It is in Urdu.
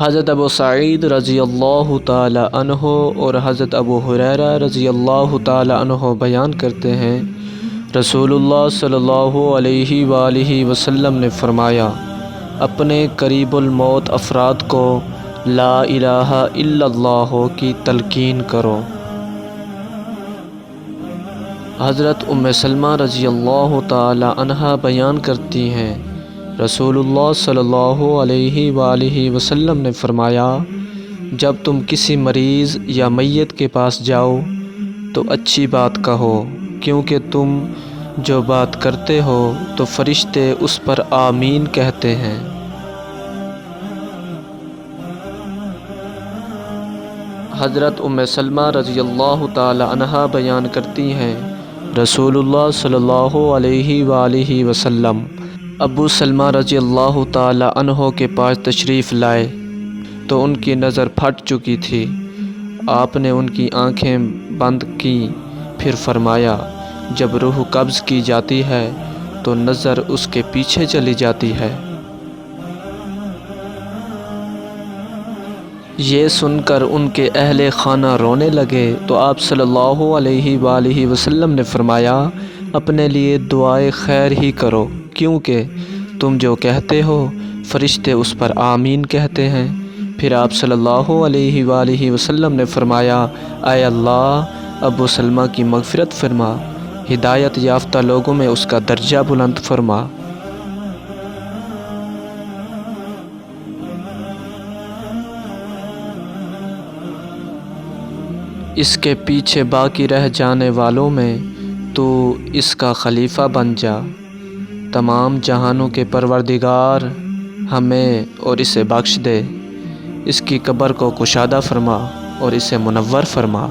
حضرت ابو سعید رضی اللہ تعالی عنہ اور حضرت ابو ہریرہ رضی اللہ تعالی عنہ بیان کرتے ہیں، رسول اللہ صلی اللہ علیہ وآلہ وسلم نے فرمایا، اپنے قریب الموت افراد کو لا الہ الا اللہ کی تلقین کرو۔ حضرت ام سلمہ رضی اللہ تعالی عنہا بیان کرتی ہیں، رسول اللہ صلی اللہ علیہ وآلہ وسلم نے فرمایا، جب تم کسی مریض یا میت کے پاس جاؤ تو اچھی بات کہو، کیونکہ تم جو بات کرتے ہو تو فرشتے اس پر آمین کہتے ہیں۔ حضرت ام سلمہ رضی اللہ تعالی عنہا بیان کرتی ہیں، رسول اللہ صلی اللہ علیہ وآلہ وسلم ابو سلمہ رضی اللہ تعالی عنہ کے پاس تشریف لائے تو ان کی نظر پھٹ چکی تھی۔ آپ نے ان کی آنکھیں بند کیں، پھر فرمایا، جب روح قبض کی جاتی ہے تو نظر اس کے پیچھے چلی جاتی ہے۔ یہ سن کر ان کے اہل خانہ رونے لگے تو آپ صلی اللہ علیہ وآلہ وسلم نے فرمایا، اپنے لیے دعائے خیر ہی کرو، کیونکہ تم جو کہتے ہو فرشتے اس پر آمین کہتے ہیں۔ پھر آپ صلی اللہ علیہ وآلہ وسلم نے فرمایا، اے اللہ، ابو سلمہ کی مغفرت فرما، ہدایت یافتہ لوگوں میں اس کا درجہ بلند فرما۔ اس کے پیچھے باقی رہ جانے والوں میں تو اس کا خلیفہ بن جا۔ تمام جہانوں کے پروردگار، ہمیں اور اسے بخش دے، اس کی قبر کو کشادہ فرما اور اسے منور فرما۔